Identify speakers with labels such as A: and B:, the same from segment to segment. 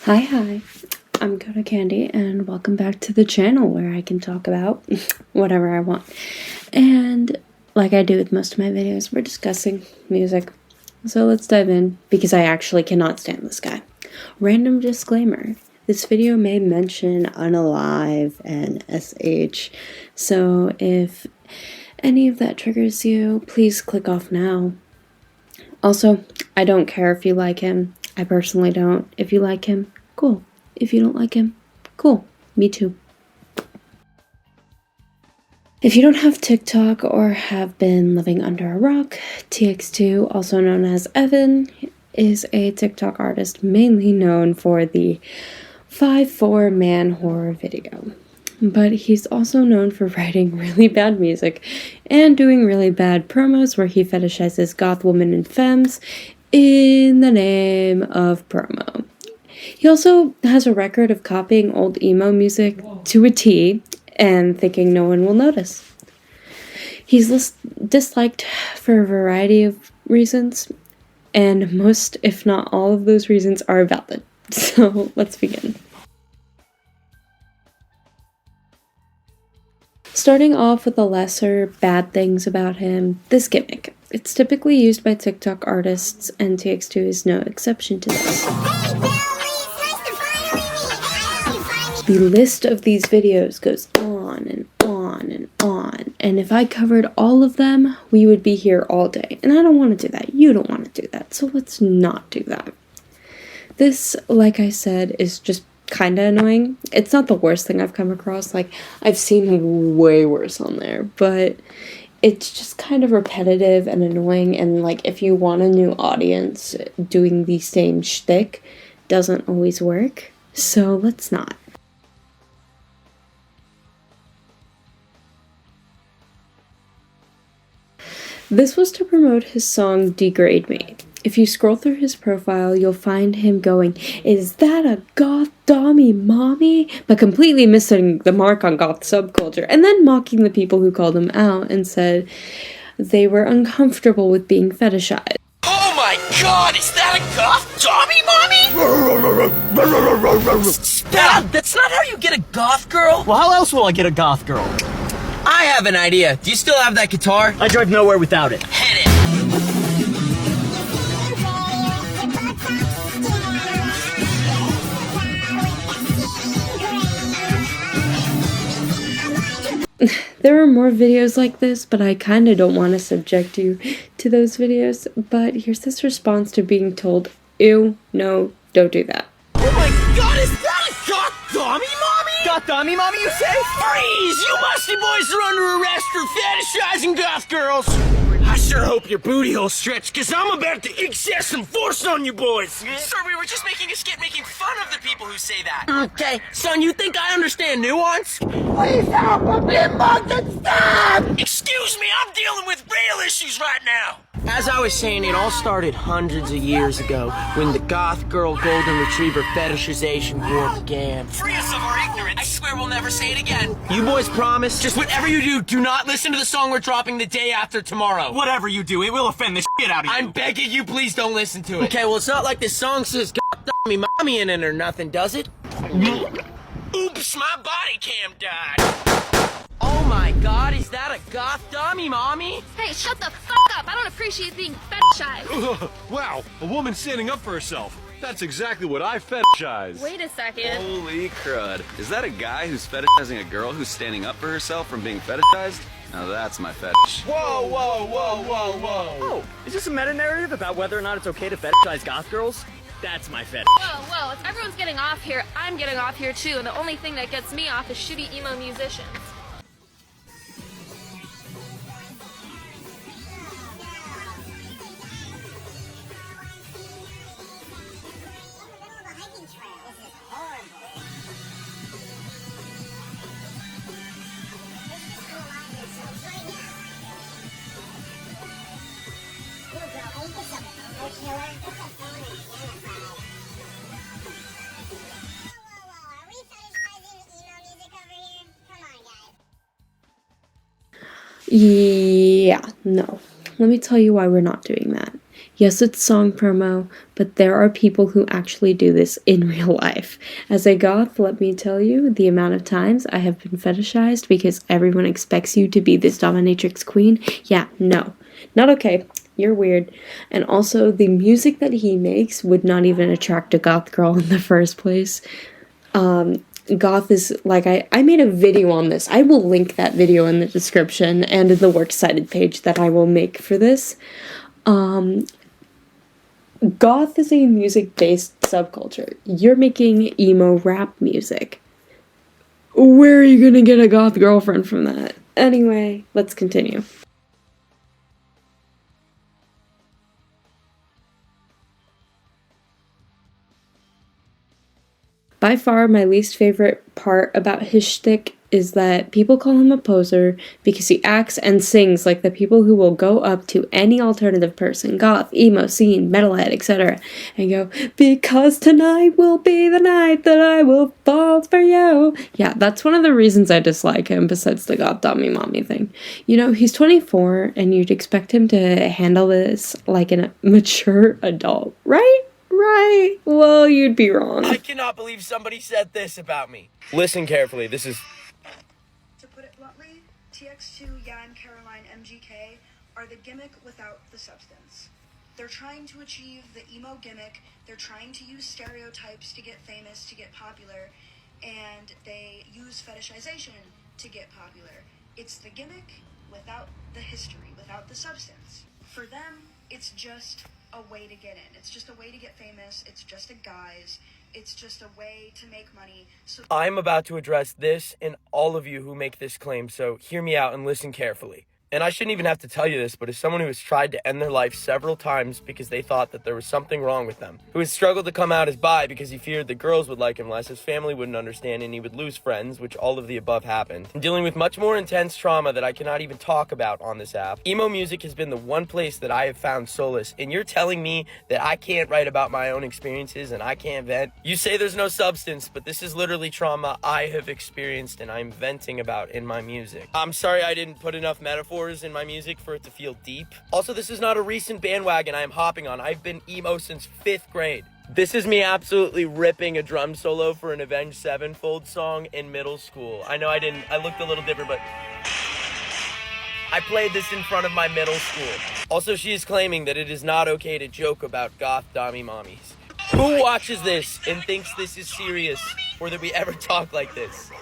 A: Hi, I'm KodaKandi and welcome back to the channel where I can talk about whatever I want. And like I do with most of my videos, we're discussing music. So let's dive in because I actually cannot stand this guy. Random disclaimer. This video may mention unalive and SH, so if any of that triggers you, please click off now. Also, I don't care if you like him. I personally don't. If you like him, cool. If you don't like him, cool. Me too. If you don't have TikTok or have been living under a rock, Tx2, also known as Evan, is a TikTok artist mainly known for the 5'4" man horror video. But he's also known for writing really bad music and doing really bad promos where he fetishizes goth women and femmes in the name of promo. He also has a record of copying old emo music to a T and thinking no one will notice. He's disliked for a variety of reasons, and most, if not all of those reasons are valid. So let's begin. Starting off with the lesser bad things about him, this gimmick. It's typically used by TikTok artists, and Tx2 is no exception to this. The list of these videos goes on and on and on, and if I covered all of them, we would be here all day, and I don't want to do that. You don't want to do that, so let's not do that. This, like I said, is just kind of annoying. It's not the worst thing I've come across. Like, I've seen way worse on there, but it's just kind of repetitive and annoying, and like, if you want a new audience, doing the same shtick doesn't always work, so let's not. This was to promote his song Degrade Me. If you scroll through his profile, you'll find him going, "Is that a goth dommy mommy?" but completely missing the mark on goth subculture, and then mocking the people who called him out and said they were uncomfortable with being fetishized.
B: Oh my god, is that a goth dommy mommy? Dad, that's not how you get a goth girl.
C: Well, how else will I get a goth girl?
B: I have an idea. Do you still have that guitar?
C: I drive nowhere without it.
B: Hit it.
A: There are more videos like this, but I kinda don't want to subject you to those videos, but here's this response to being told, "Ew, no, don't do that."
B: Oh my god, is that a goth dommy mommy?
C: Goth dommy mommy, you say?
B: Freeze! You musty boys are under arrest for fetishizing goth girls! I sure hope your booty hole stretch, cause I'm about to exert some force on you boys! Sir, we were just making a skit making fun of the people who say that. Okay, son, you think I understand nuance? Please help, I'm being mugged and stabbed! Excuse me, I'm dealing with real issues right now! As I was saying, it all started hundreds of years ago, when the goth girl golden retriever fetishization war began. Free us of our ignorance! I swear we'll never say it again! You boys promise? Just whatever you do not listen to the song we're dropping the day after tomorrow.
C: Whatever you do, it will offend the shit out of you.
B: I'm begging you, please don't listen to it. Okay, well, it's not like this song says "God me mommy" in it or nothing, does it? Oops, my body cam died. Oh my god, is that a goth dummy mommy?
D: Hey, shut the fuck up! I don't appreciate being fetishized!
E: Wow, a woman standing up for herself. That's exactly what I fetishize.
D: Wait a second.
F: Holy crud. Is that a guy who's fetishizing a girl who's standing up for herself from being fetishized? Now that's my fetish.
B: Whoa, whoa, whoa, whoa, whoa.
C: Oh, is this a meta-narrative about whether or not it's okay to fetishize goth girls? That's my fetish.
D: Whoa, if everyone's getting off here, I'm getting off here too, and the only thing that gets me off is shitty emo musicians.
A: Yeah, no. Let me tell you why we're not doing that. Yes, it's song promo, but there are people who actually do this in real life. As a goth, let me tell you, the amount of times I have been fetishized because everyone expects you to be this dominatrix queen. Yeah, no. Not okay. You're weird. And also, the music that he makes would not even attract a goth girl in the first place. Goth is, like, I made a video on this. I will link that video in the description and in the works cited page that I will make for this. Goth is a music-based subculture. You're making emo rap music. Where are you gonna get a goth girlfriend from that? Anyway, let's continue. By far, my least favorite part about his shtick is that people call him a poser because he acts and sings like the people who will go up to any alternative person, goth, emo, scene, metalhead, etc., and go, because tonight will be the night that I will fall for you. Yeah, that's one of the reasons I dislike him, besides the goth dummy mommy thing. You know, he's 24, and you'd expect him to handle this like a mature adult, right? Right. Well, you'd be wrong.
B: I cannot believe somebody said this about me. Listen carefully. This is...
G: To put it bluntly, Tx2, Yan, Caroline, MGK are the gimmick without the substance. They're trying to achieve the emo gimmick, they're trying to use stereotypes to get famous, to get popular, and they use fetishization to get popular. It's the gimmick without the history, without the substance. For them, it's just a way to get in. It's just a way to get famous. It's just a guise. It's just a way to make money. So
B: I'm about to address this and all of you who make this claim, so hear me out and listen carefully. And I shouldn't even have to tell you this, but as someone who has tried to end their life several times because they thought that there was something wrong with them, who has struggled to come out as bi because he feared the girls would like him less, his family wouldn't understand, and he would lose friends, which all of the above happened, and dealing with much more intense trauma that I cannot even talk about on this app, emo music has been the one place that I have found solace, and you're telling me that I can't write about my own experiences and I can't vent? You say there's no substance, but this is literally trauma I have experienced and I'm venting about in my music. I'm sorry I didn't put enough metaphors in my music for it to feel deep. Also, this is not a recent bandwagon I am hopping on. I've been emo since 5th grade. This is me absolutely ripping a drum solo for an Avenged Sevenfold song in middle school. I know I looked a little different, but I played this in front of my middle school. Also, she is claiming that it is not okay to joke about goth dommy mommies. Who watches this and thinks this is serious, or that we ever talk like this?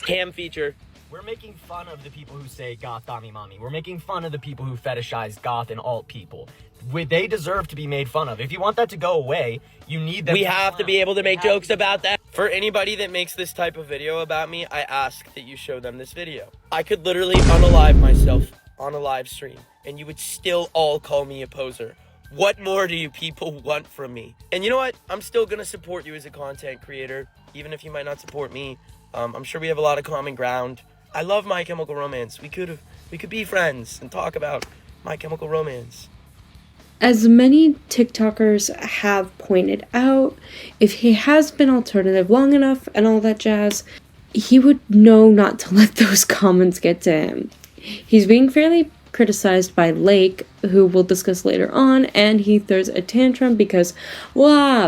B: Cam feature.
C: We're making fun of the people who say goth dommy mommy. We're making fun of the people who fetishize goth and alt people. They deserve to be made fun of. If you want that to go away, you need them.
B: We have to be able to make jokes about that. For anybody that makes this type of video about me, I ask that you show them this video. I could literally unalive myself on a live stream, and you would still all call me a poser. What more do you people want from me? And you know what? I'm still gonna support you as a content creator, even if you might not support me. I'm sure we have a lot of common ground. I love My Chemical Romance. We could be friends and talk about My Chemical Romance.
A: As many TikTokers have pointed out, if he has been alternative long enough and all that jazz, he would know not to let those comments get to him. He's being fairly criticized by Lake, who we'll discuss later on, and he throws a tantrum because,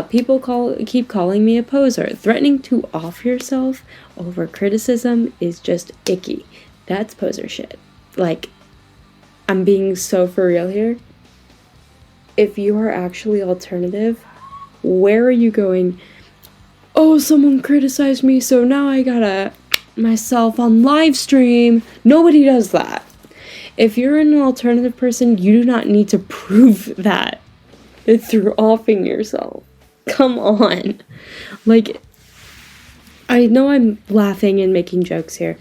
A: people keep calling me a poser. Threatening to off yourself over criticism is just icky. That's poser shit. Like, I'm being so for real here. If you are actually alternative, where are you going, oh, someone criticized me, so now I gotta myself on live stream? Nobody does that. If you're an alternative person, you do not need to prove that through offing yourself. Come on. Like, I know I'm laughing and making jokes here,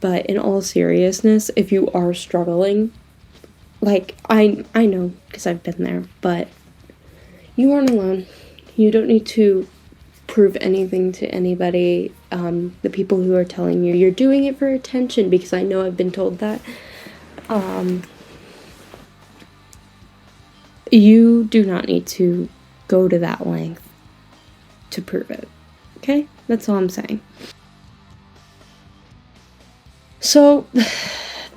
A: but in all seriousness, if you are struggling, like, I know, because I've been there, but you aren't alone. You don't need to prove anything to anybody. The people who are telling you you're doing it for attention, because I know I've been told that. You do not need to go to that length to prove it. Okay? That's all I'm saying. So,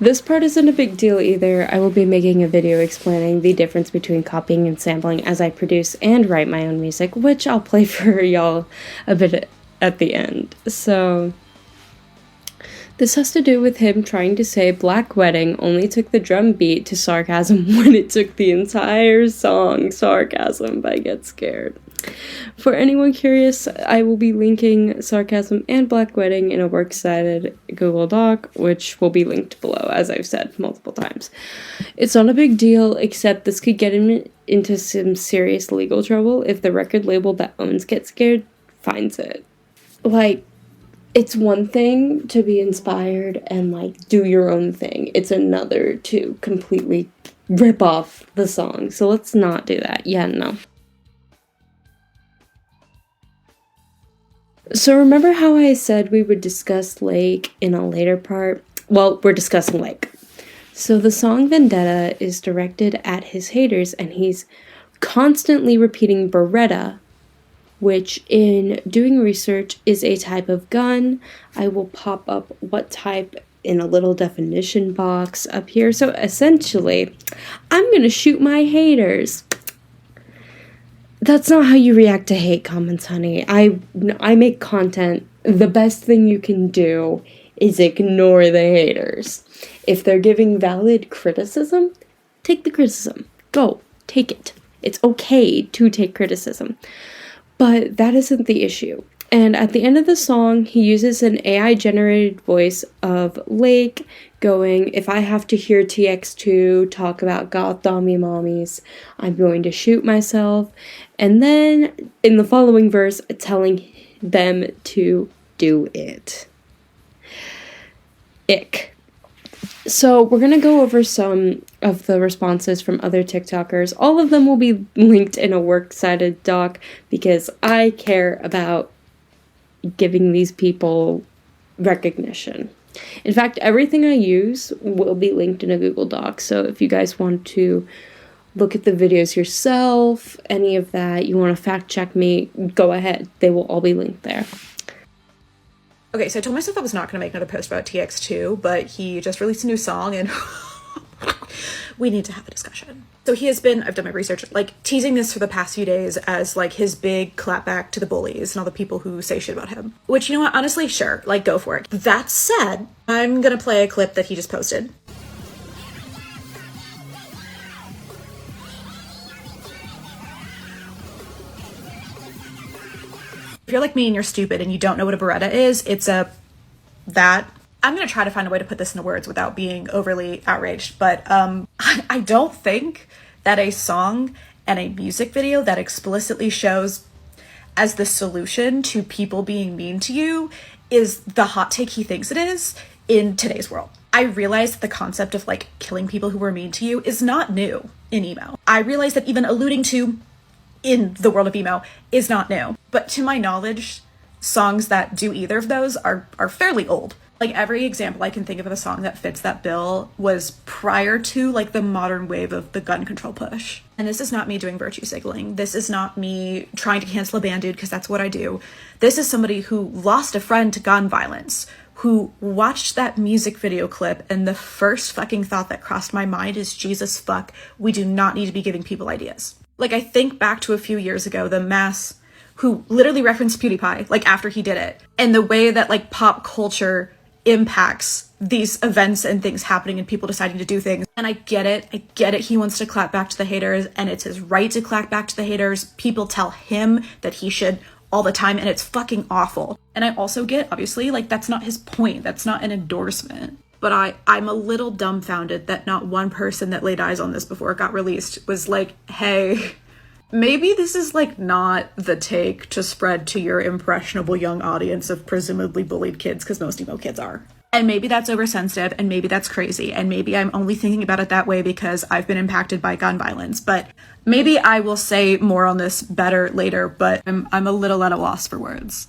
A: This part isn't a big deal either. I will be making a video explaining the difference between copying and sampling as I produce and write my own music, which I'll play for y'all a bit at the end. So this has to do with him trying to say Black Wedding only took the drum beat to sarcasm when it took the entire song sarcasm by Get Scared. For anyone curious, I will be linking Sarcasm and Black Wedding in a works cited Google Doc, which will be linked below, as I've said multiple times. It's not a big deal, except this could get him into some serious legal trouble if the record label that owns Get Scared finds it. Like, it's one thing to be inspired and, like, do your own thing. It's another to completely rip off the song. So let's not do that. Yeah, no. So remember how I said we would discuss Lake in a later part? Well, we're discussing Lake. So the song Vendetta is directed at his haters, and he's constantly repeating Beretta, which in doing research is a type of gun. I will pop up what type in a little definition box up here. So essentially, I'm gonna shoot my haters. That's not how you react to hate comments, honey. I make content. The best thing you can do is ignore the haters. If they're giving valid criticism, take the criticism. Go, take it. It's okay to take criticism. But that isn't the issue. And at the end of the song, he uses an AI-generated voice of Lake going, if I have to hear Tx2 talk about goth dommy mommies, I'm going to shoot myself. And then, in the following verse, telling them to do it. Ick. So we're going to go over some of the responses from other TikTokers. All of them will be linked in a works cited doc because I care about giving these people recognition. In fact, everything I use will be linked in a Google Doc. So if you guys want to look at the videos yourself, any of that, you want to fact check me, go ahead. They will all be linked there.
H: Okay, so I told myself I was not going to make another post about Tx2, but he just released a new song and we need to have a discussion. So he has been, I've done my research, like teasing this for the past few days as like his big clapback to the bullies and all the people who say shit about him. Which, you know what, honestly, sure, like go for it. That said, I'm going to play a clip that he just posted. If you're like me and you're stupid and you don't know what a Beretta is, it's I'm going to try to find a way to put this into words without being overly outraged, but I don't think that a song and a music video that explicitly shows as the solution to people being mean to you is the hot take he thinks it is in today's world. I realize that the concept of like killing people who were mean to you is not new in emo. I realize that even alluding to in the world of emo is not new. But to my knowledge, songs that do either of those are fairly old. Like every example I can think of a song that fits that bill was prior to like the modern wave of the gun control push. And this is not me doing virtue signaling. This is not me trying to cancel a band dude because that's what I do. This is somebody who lost a friend to gun violence, who watched that music video clip and the first fucking thought that crossed my mind is, Jesus fuck, we do not need to be giving people ideas. Like I think back to a few years ago, the Mass who literally referenced PewDiePie, like after he did it, and the way that like pop culture impacts these events and things happening and people deciding to do things. And I get it. He wants to clap back to the haters and it's his right to clap back to the haters. People tell him that he should all the time and it's fucking awful. And I also get, obviously, like that's not his point. That's not an endorsement. But I'm a little dumbfounded that not one person that laid eyes on this before it got released was like, hey, maybe this is like not the take to spread to your impressionable young audience of presumably bullied kids, because most emo kids are. And maybe that's oversensitive and maybe that's crazy and maybe I'm only thinking about it that way because I've been impacted by gun violence. But maybe I will say more on this better later, but I'm a little at a loss for words.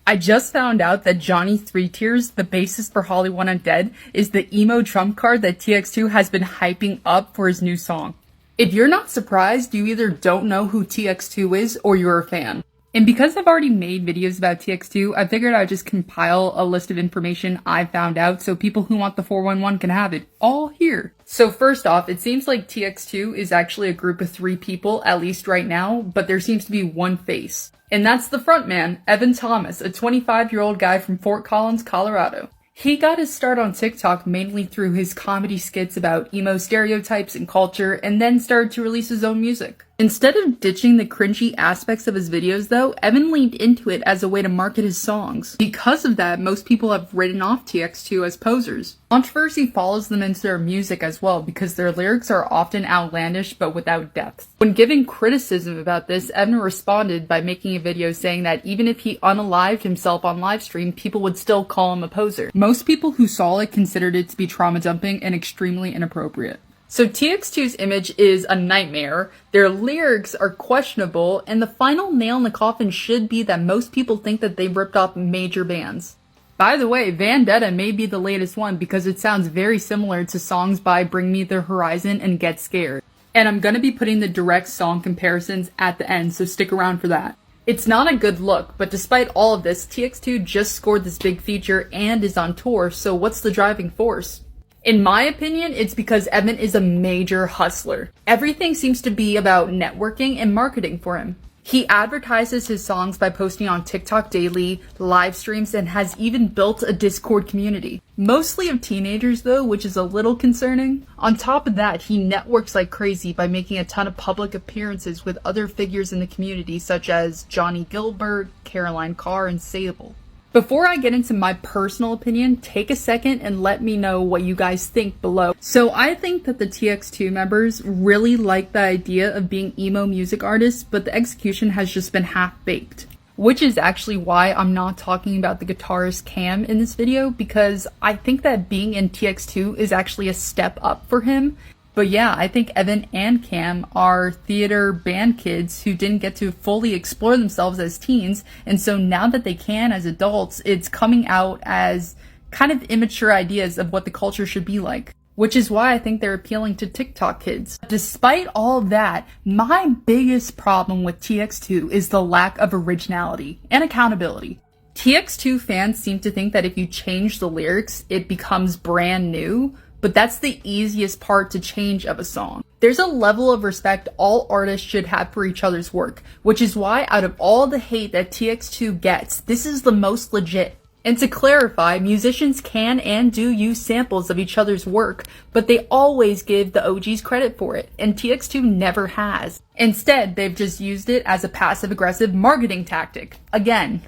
I: I just found out that Johnny Three Tears, the bassist for Hollywood Undead, is the emo trump card that Tx2 has been hyping up for his new song. If you're not surprised, you either don't know who Tx2 is or you're a fan. And because I've already made videos about TX2, I figured I'd just compile a list of information I found out so people who want the 411 can have it all here. So first off, it seems like TX2 is actually a group of 3 people, at least right now, but there seems to be one face. And that's the frontman, Evan Thomas, a 25-year-old guy from Fort Collins, Colorado. He got his start on TikTok mainly through his comedy skits about emo stereotypes and culture, and then started to release his own music. Instead of ditching the cringy aspects of his videos though, Evan leaned into it as a way to market his songs. Because of that, most people have written off TX2 as posers. Controversy follows them into their music as well because their lyrics are often outlandish but without depth. When given criticism about this, Evan responded by making a video saying that even if he unalived himself on livestream, people would still call him a poser. Most people who saw it considered it to be trauma dumping and extremely inappropriate. So TX2's image is a nightmare, their lyrics are questionable, and the final nail in the coffin should be that most people think that they've ripped off major bands. By the way, Vendetta may be the latest one because it sounds very similar to songs by Bring Me the Horizon and Get Scared. And I'm gonna be putting the direct song comparisons at the end, so stick around for that. It's not a good look, but despite all of this, TX2 just scored this big feature and is on tour, so what's the driving force? In my opinion, it's because Evan is a major hustler. Everything seems to be about networking and marketing for him. He advertises his songs by posting on TikTok daily, live streams, and has even built a Discord community. Mostly of teenagers though, which is a little concerning. On top of that, he networks like crazy by making a ton of public appearances with other figures in the community such as Johnny Gilbert, Caroline Carr, and Sable. Before I get into my personal opinion, take a second and let me know what you guys think below. So I think that the TX2 members really like the idea of being emo music artists, but the execution has just been half-baked. Which is actually why I'm not talking about the guitarist Cam in this video, because I think that being in TX2 is actually a step up for him. But yeah, I think Evan and Cam are theater band kids who didn't get to fully explore themselves as teens, and so now that they can as adults, it's coming out as kind of immature ideas of what the culture should be like. Which is why I think they're appealing to TikTok kids. Despite all of that, my biggest problem with TX2 is the lack of originality and accountability. TX2 fans seem to think that if you change the lyrics, it becomes brand new, but that's the easiest part to change of a song. There's a level of respect all artists should have for each other's work, which is why out of all the hate that TX2 gets, this is the most legit. And to clarify, musicians can and do use samples of each other's work, but they always give the OGs credit for it, and TX2 never has. Instead, they've just used it as a passive-aggressive marketing tactic. Again.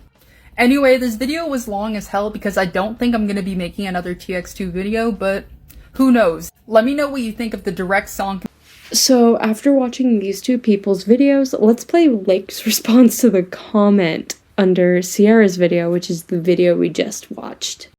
I: Anyway, this video was long as hell because I don't think I'm gonna be making another TX2 video, but who knows? Let me know what you think of the direct song.
A: So after watching these two people's videos, let's play Lake's response to the comment under Sierra's video, which is the video we just watched.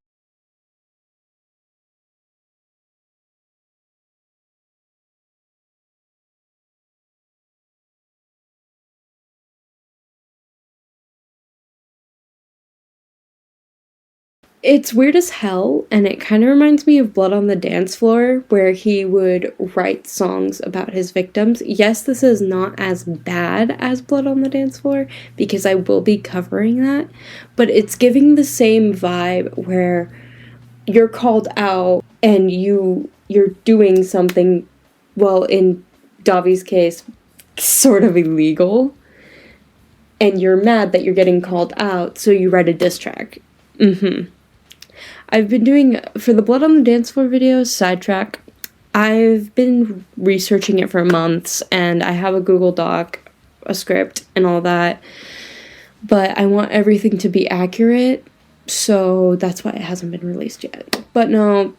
A: It's weird as hell, and it kind of reminds me of Blood on the Dance Floor, where he would write songs about his victims. Yes, this is not as bad as Blood on the Dance Floor, because I will be covering that, but it's giving the same vibe where you're called out and you're doing something, well, in Davi's case, sort of illegal, and you're mad that you're getting called out, so you write a diss track. I've been doing, for the Blood on the Dance Floor video, sidetrack, I've been researching it for months, and I have a Google Doc, a script, and all that, but I want everything to be accurate, so that's why it hasn't been released yet. But no,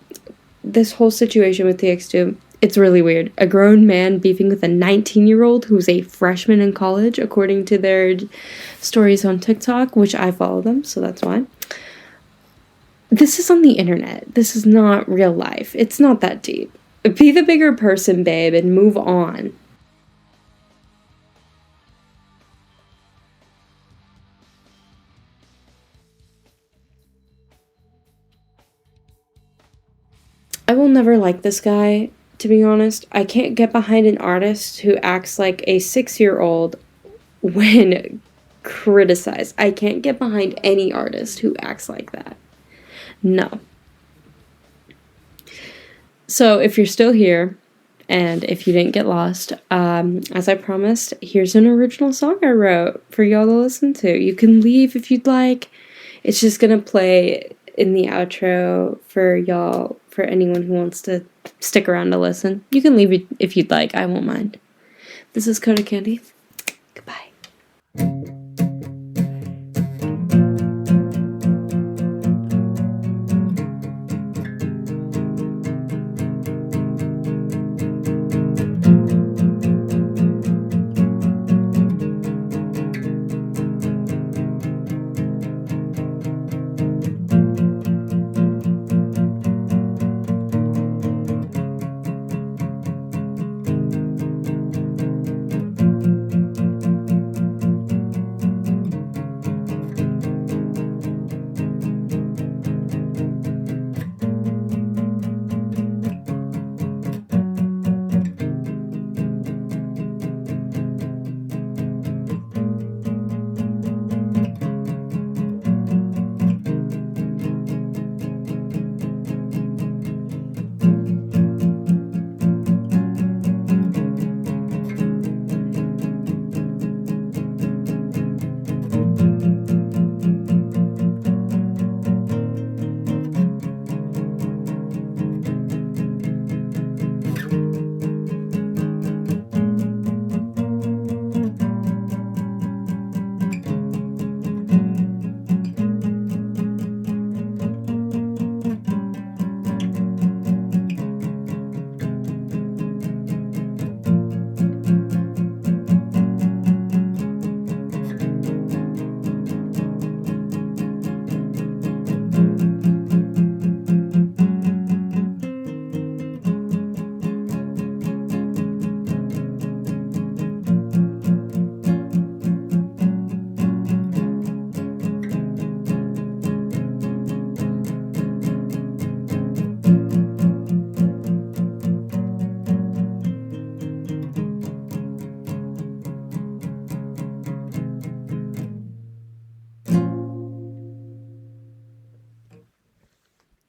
A: this whole situation with TX2, it's really weird. A grown man beefing with a 19-year-old who's a freshman in college, according to their stories on TikTok, which I follow them, so that's why. This is on the internet. This is not real life. It's not that deep. Be the bigger person, babe, and move on. I will never like this guy, to be honest. I can't get behind an artist who acts like a 6-year-old when criticize. I can't get behind any artist who acts like that. No. So if you're still here, and if you didn't get lost, as I promised, here's an original song I wrote for y'all to listen to. You can leave if you'd like. It's just gonna play in the outro for y'all, for anyone who wants to stick around to listen. You can leave if you'd like, I won't mind. This is KodaKandi. Goodbye.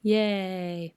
A: Yay.